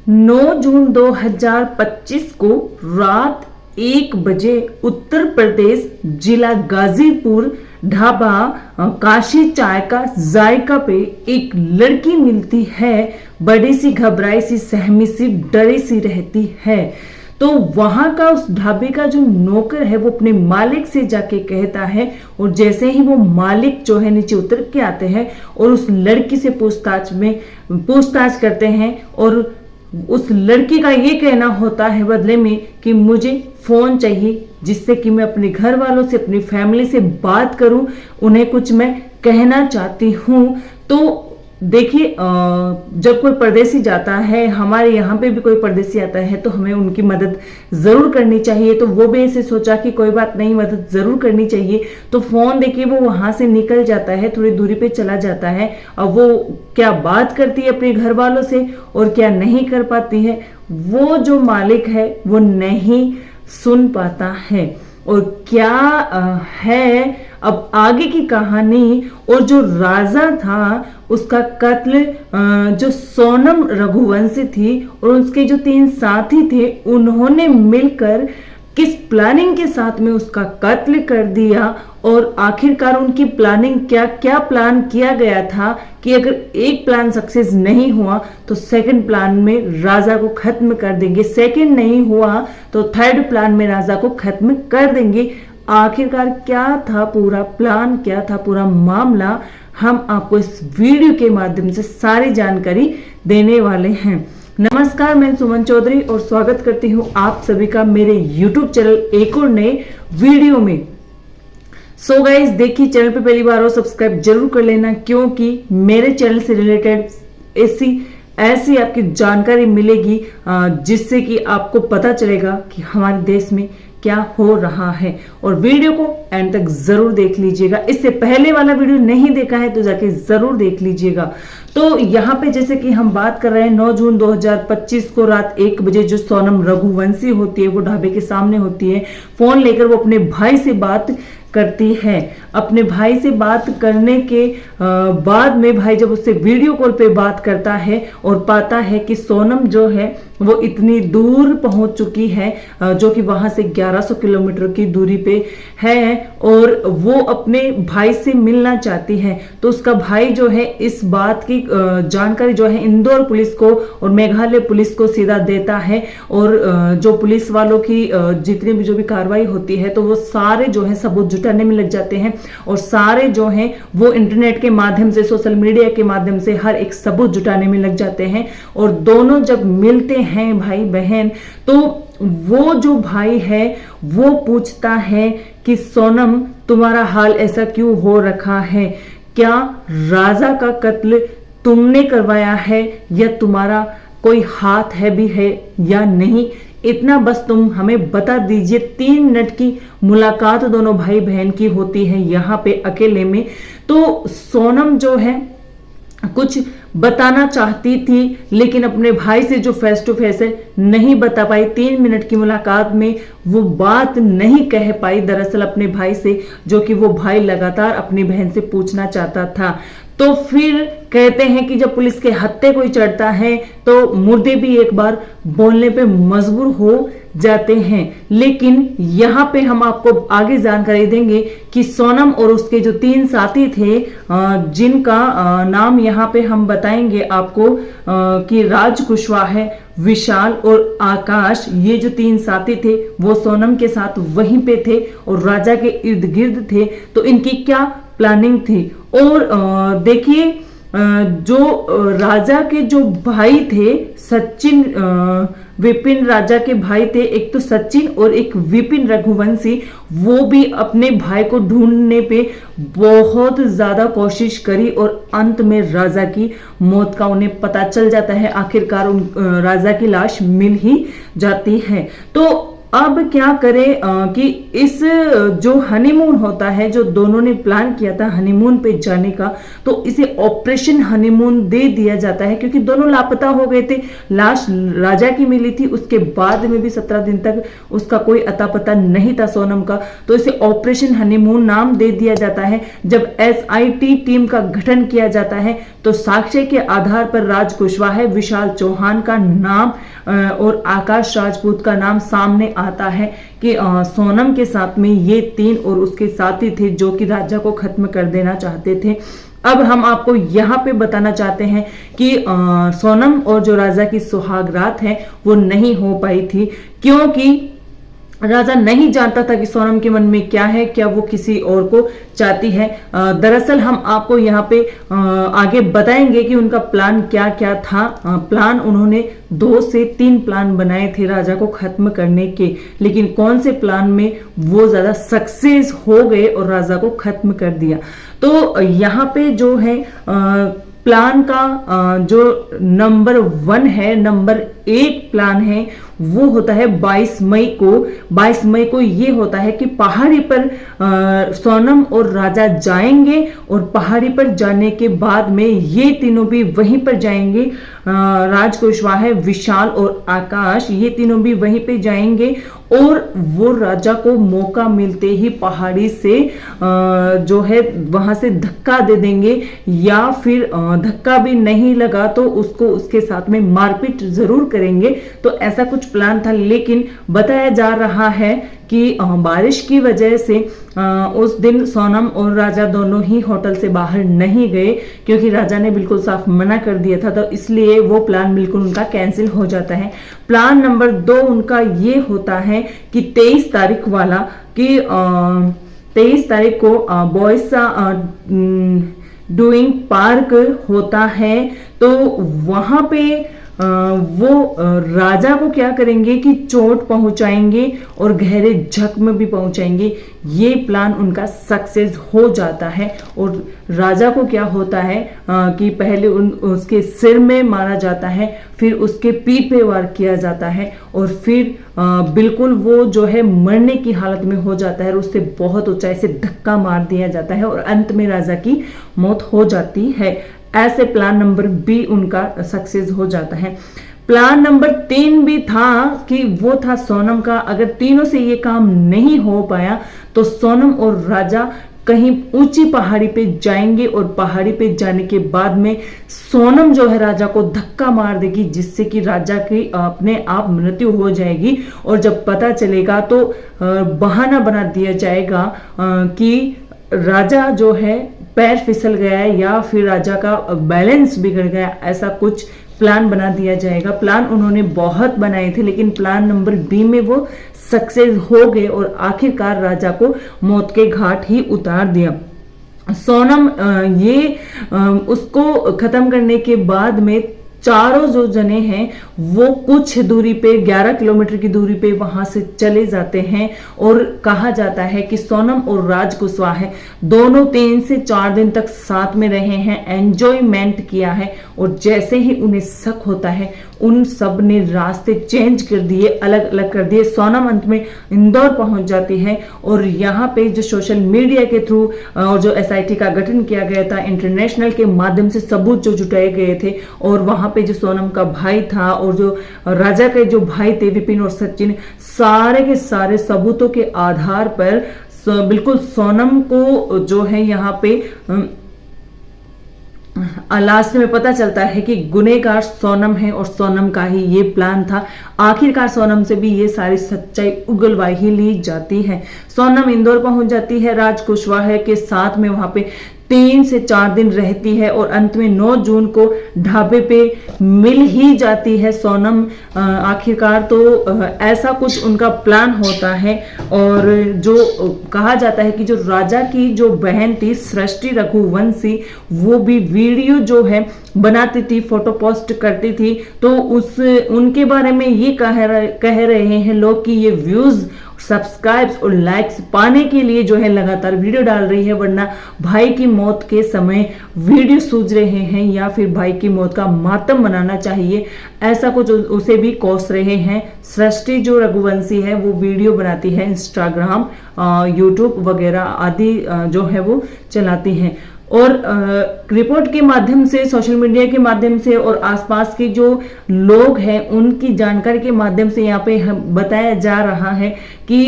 9 जून 2025 को रात 1 बजे उत्तर प्रदेश जिला गाजीपुर ढाबा काशी चाय का जायका पे एक लड़की मिलती है। बड़ी सी घबराई सी सहमी सी डरी सी रहती है। तो वहां का उस ढाबे का जो नौकर है वो अपने मालिक से जाके कहता है, और जैसे ही वो मालिक जो है नीचे उतर के आते हैं और उस लड़की से पूछताछ करते हैं, और उस लड़की का ये कहना होता है बदले में कि मुझे फोन चाहिए जिससे कि मैं अपने घर वालों से, अपनी फैमिली से बात करूं, उन्हें कुछ मैं कहना चाहती हूं। तो देखिए, जब कोई परदेसी जाता है, हमारे यहाँ पे भी कोई परदेसी आता है, तो हमें उनकी मदद जरूर करनी चाहिए। तो वो भी ऐसे सोचा कि कोई बात नहीं, मदद जरूर करनी चाहिए। तो फोन देके वो वहां से निकल जाता है, थोड़ी दूरी पे चला जाता है। अब वो क्या बात करती है अपने घर वालों से और क्या नहीं कर पाती है, वो जो मालिक है वो नहीं सुन पाता है। और क्या है अब आगे की कहानी। और जो राजा था उसका कत्ल जो सोनम रघुवंशी थी और उसके जो 3 साथी थे, उन्होंने मिलकर किस प्लानिंग के साथ में उसका कत्ल कर दिया। और आखिरकार उनकी प्लानिंग क्या प्लान किया गया था कि अगर एक प्लान सक्सेस नहीं हुआ तो सेकंड प्लान में राजा को खत्म कर देंगे, सेकंड नहीं हुआ तो थर्ड प्लान में राजा को खत्म कर देंगे। आखिरकार क्या था पूरा प्लान, क्या था पूरा मामला, हम आपको इस वीडियो के माध्यम से सारी जानकारी देने वाले हैं। नमस्कार, मैं सुमन चौधरी और स्वागत करती हूं आप सभी का मेरे YouTube चैनल एक और नए वीडियो में। सो गाइस, देखिए चैनल पे पहली बार हो सब्सक्राइब जरूर कर लेना, क्योंकि मेरे चैनल से रिलेटेड ऐसी आपकी जानकारी मिलेगी जिससे कि आपको पता चलेगा कि हमारे देश में क्या हो रहा है। और वीडियो को एंड तक जरूर देख लीजिएगा। इससे पहले वाला वीडियो नहीं देखा है तो जाके जरूर देख लीजिएगा। तो यहाँ पे जैसे कि हम बात कर रहे हैं 9 जून 2025 को रात 1 बजे जो सोनम रघुवंशी होती है वो ढाबे के सामने होती है। फोन लेकर वो अपने भाई से बात करती है। अपने भाई से बात करने के बाद में भाई जब उससे वीडियो कॉल पे बात करता है और पाता है कि सोनम जो है वो इतनी दूर पहुंच चुकी है, जो कि वहां से 1100 किलोमीटर की दूरी पे है, और वो अपने भाई से मिलना चाहती है। तो उसका भाई जो है इस बात की जानकारी जो है इंदौर पुलिस को और मेघालय पुलिस को सीधा देता है। और जो पुलिस वालों की जितनी भी जो भी कार्रवाई होती है तो वो सारे जो है सबूत जुटाने में लग जाते हैं, और सारे जो हैं वो इंटरनेट के माध्यम से, सोशल मीडिया के माध्यम से हर एक सबूत जुटाने में लग जाते हैं। और दोनों जब मिलते हैं भाई बहन, तो वो जो भाई है वो पूछता है कि सोनम, तुम्हारा हाल ऐसा क्यों हो रखा है? क्या राजा का कत्ल तुमने करवाया है या तुम्हारा कोई हाथ है भी है या नहीं? इतना बस तुम हमें बता दीजिए। 3 मिनट की मुलाकात दोनों भाई बहन की होती है यहाँ पे अकेले में। तो सोनम जो है कुछ बताना चाहती थी, लेकिन अपने भाई से जो फेस टू फेस है नहीं बता पाई। 3 मिनट की मुलाकात में वो बात नहीं कह पाई दरअसल अपने भाई से, जो कि वो भाई लगातार अपनी बहन से पूछना चाहता था। तो फिर कहते हैं कि जब पुलिस के हत्थे कोई चढ़ता है तो मुर्दे भी एक बार बोलने पे मजबूर हो जाते हैं। लेकिन यहाँ पे हम आपको आगे जानकारी देंगे कि सोनम और उसके जो 3 साथी थे, जिनका नाम यहाँ पे हम बताएंगे आपको कि राज कुशवाहा है, विशाल और आकाश, ये जो 3 साथी थे वो सोनम के साथ वहीं पे थे और राजा के इर्द गिर्द थे। तो इनकी क्या प्लानिंग थी? और देखिए, जो राजा के जो भाई थे सचिन, विपिन राजा के भाई थे, एक तो सचिन और एक विपिन रघुवंशी, वो भी अपने भाई को ढूंढने पे बहुत ज्यादा कोशिश करी और अंत में राजा की मौत का उन्हें पता चल जाता है। आखिरकार राजा की लाश मिल ही जाती है। तो अब क्या करें कि इस जो हनीमून होता है, जो दोनों ने प्लान किया था हनीमून पे जाने का, तो इसे ऑपरेशन हनीमून दे दिया जाता है, क्योंकि दोनों लापता हो गए थे। लाश राजा की मिली थी, उसके बाद में भी 17 दिन तक उसका कोई अता पता नहीं था सोनम का, तो इसे ऑपरेशन हनीमून नाम दे दिया जाता है। जब SIT टीम का गठन किया जाता है तो साक्ष्य के आधार पर राज कुशवाहा, विशाल चौहान का नाम और आकाश राजपूत का नाम सामने आता है कि सोनम के साथ में ये 3 और उसके साथी थे जो कि राजा को खत्म कर देना चाहते थे। अब हम आपको यहाँ पे बताना चाहते हैं कि सोनम और जो राजा की सुहाग रात है वो नहीं हो पाई थी, क्योंकि राजा नहीं जानता था कि सोनम के मन में क्या है, क्या वो किसी और को चाहती है। दरअसल हम आपको यहाँ पे आगे बताएंगे कि उनका प्लान क्या क्या था। प्लान उन्होंने 2 से 3 प्लान बनाए थे राजा को खत्म करने के, लेकिन कौन से प्लान में वो ज्यादा सक्सेस हो गए और राजा को खत्म कर दिया। तो यहाँ पे जो है प्लान का जो नंबर 1 है, नंबर 1 प्लान है वो होता है 22 मई को। 22 मई को ये होता है कि पहाड़ी पर सोनम और राजा जाएंगे और पहाड़ी पर जाने के बाद में ये तीनों भी वहीं पर जाएंगे। राज कुशवाहा, विशाल और आकाश, ये तीनों भी वहीं पे जाएंगे और वो राजा को मौका मिलते ही पहाड़ी से जो है वहां से धक्का दे देंगे, या फिर धक्का भी नहीं लगा तो उसको उसके साथ में मारपीट जरूर करेंगे। तो ऐसा कुछ प्लान था, लेकिन बताया जा रहा है कि बारिश की वजह से उस दिन सोनम और राजा दोनों ही होटल से बाहर नहीं गए, क्योंकि राजा ने बिल्कुल साफ मना कर दिया था, तो इसलिए वो प्लान बिल्कुल उनका कैंसिल हो जाता है। प्लान नंबर 2 उनका ये होता है कि 23 तारीख वाला कि 23 तारीख को बॉयसा डूइंग पार्क होता है, तो वहां पे वो राजा को क्या करेंगे कि चोट पहुंचाएंगे और गहरे जख्म भी पहुंचाएंगे। ये प्लान उनका सक्सेस हो जाता है और राजा को क्या होता है कि पहले उसके सिर में मारा जाता है, फिर उसके पीठ पे वार किया जाता है और फिर बिल्कुल वो जो है मरने की हालत में हो जाता है और उससे बहुत ऊंचाई से धक्का मार दिया जाता है और अंत में राजा की मौत हो जाती है। ऐसे प्लान नंबर B उनका सक्सेस हो जाता है। प्लान नंबर 3 भी था कि वो था सोनम का। अगर तीनों से ये काम नहीं हो पाया तो सोनम और राजा कहीं ऊंची पहाड़ी पे जाएंगे और पहाड़ी पे जाने के बाद में सोनम जो है राजा को धक्का मार देगी, जिससे कि राजा की अपने आप मृत्यु हो जाएगी। और जब पता चलेगा तो बहाना बना दिया जाएगा कि राजा जो है पैर फिसल गया है या फिर राजा का बैलेंस बिगड़ गया, ऐसा कुछ प्लान बना दिया जाएगा। प्लान उन्होंने बहुत बनाए थे, लेकिन प्लान नंबर B में वो सक्सेस हो गए और आखिरकार राजा को मौत के घाट ही उतार दिया। सोनम उसको खत्म करने के बाद में चारों जो जने हैं वो कुछ दूरी पे 11 किलोमीटर की दूरी पे वहां से चले जाते हैं और कहा जाता है कि सोनम और राज कुशवाहा दोनों 3 से 4 दिन तक साथ में रहे हैं, एंजॉयमेंट किया है और जैसे ही उन्हें शक होता है उन सब ने रास्ते चेंज कर दिए, अलग अलग कर दिए। सोनम अंत में इंदौर पहुंच जाती है और यहाँ पे जो सोशल मीडिया के थ्रू और जो SIT का गठन किया गया था, इंटरनेशनल के माध्यम से सबूत जो जुटाए गए थे और वहां पे जो सोनम का भाई था और जो राजा के जो भाई थे विपिन और सचिन, सारे के सारे सबूतों के आधार पर बिल्कुल सोनम को जो है यहाँ पे लास्ट में पता चलता है कि गुनहगार सोनम है और सोनम का ही ये प्लान था। आखिरकार सोनम से भी ये सारी सच्चाई उगलवाई ही ली जाती है। सोनम इंदौर पहुंच जाती है राज कुशवाहा के साथ में, वहां पे 3 से 4 दिन रहती है और अंत में 9 जून को ढाबे पे मिल ही जाती है सोनम। आखिरकार तो ऐसा कुछ उनका प्लान होता है। और जो कहा जाता है कि जो राजा की जो बहन थी सृष्टि रघुवंशी, वो भी वीडियो जो है बनाती थी, फोटो पोस्ट करती थी, तो उनके बारे में ये कह रहे हैं लोग कि ये व्यूज सब्सक्राइब्स और लाइक्स पाने के लिए जो है लगातार वीडियो डाल रही है, वरना भाई की मौत के समय वीडियो सूझ रहे हैं या फिर भाई की मौत का मातम मनाना चाहिए, ऐसा कुछ उसे भी कोस रहे हैं। सृष्टि जो रघुवंशी है वो वीडियो बनाती है, इंस्टाग्राम, यूट्यूब वगैरह आदि जो है वो चलाती हैं और रिपोर्ट के माध्यम से, सोशल मीडिया के माध्यम से और आसपास के जो लोग हैं उनकी जानकारी के माध्यम से यहाँ पे बताया जा रहा है कि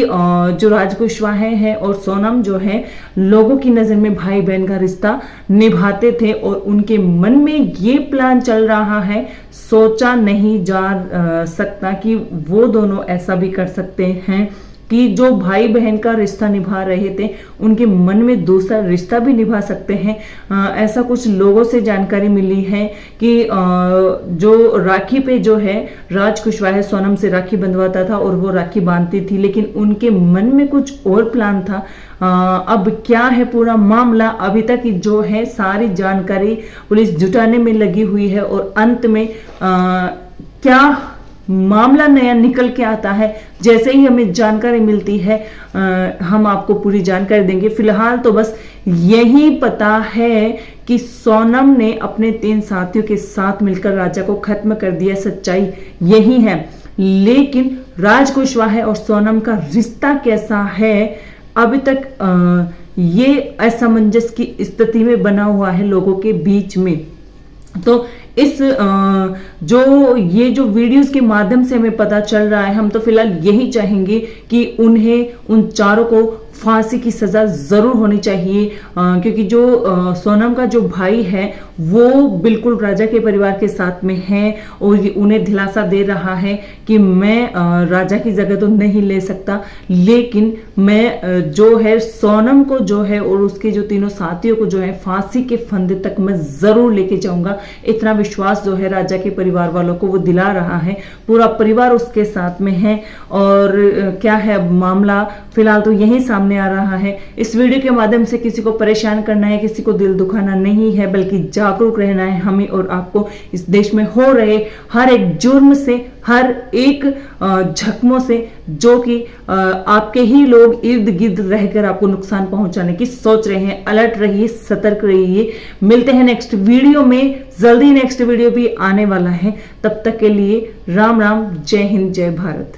जो राज कुशवाहा है और सोनम जो है लोगों की नजर में भाई बहन का रिश्ता निभाते थे और उनके मन में ये प्लान चल रहा है, सोचा नहीं जा सकता कि वो दोनों ऐसा भी कर सकते हैं कि जो भाई बहन का रिश्ता निभा रहे थे उनके मन में दूसरा रिश्ता भी निभा सकते हैं। ऐसा कुछ लोगों से जानकारी मिली है कि जो राखी पे जो है राज कुशवाहा सोनम से राखी बंधवाता था और वो राखी बांधती थी, लेकिन उनके मन में कुछ और प्लान था। अब क्या है पूरा मामला, अभी तक जो है सारी जानकारी पुलिस जुटाने में लगी हुई है और अंत में क्या मामला नया निकल के आता है, जैसे ही हमें जानकारी मिलती है हम आपको पूरी जानकारी देंगे। फिलहाल तो बस यही पता है कि सोनम ने अपने 3 साथियों के साथ मिलकर राजा को खत्म कर दिया, सच्चाई यही है। लेकिन राज कुशवाहा और सोनम का रिश्ता कैसा है अभी तक ये असमंजस की स्थिति में बना हुआ है लोगों के बीच में। तो इस ये जो वीडियोस के माध्यम से हमें पता चल रहा है, हम तो फिलहाल यही चाहेंगे कि उन्हें, उन चारों को फांसी की सजा जरूर होनी चाहिए, क्योंकि जो सोनम का जो भाई है वो बिल्कुल राजा के परिवार के साथ में है और उन्हें दिलासा दे रहा है कि मैं राजा की जगह तो नहीं ले सकता, लेकिन मैं जो है सोनम को जो है और उसके जो तीनों साथियों को जो है फांसी के फंदे तक मैं जरूर लेके जाऊंगा। इतना विश्वास जो है राजा के परिवार वालों को वो दिला रहा है, पूरा परिवार उसके साथ में है। और क्या है मामला, फिलहाल तो यही सामने आ रहा है। इस वीडियो के माध्यम से किसी को परेशान करना है, किसी को दिल दुखाना नहीं है, बल्कि जागरूक रहना है हमें और आपको इस देश में हो रहे हर एक जुर्म से, हर एक झकमों से, जो कि आपके ही लोग इर्द गिर्द रहकर आपको नुकसान पहुंचाने की सोच रहे हैं। अलर्ट रहिए, सतर्क रहिए। मिलते हैं नेक्स्ट वीडियो में, जल्दी नेक्स्ट वीडियो भी आने वाला है। तब तक के लिए राम राम, जय हिंद, जय भारत।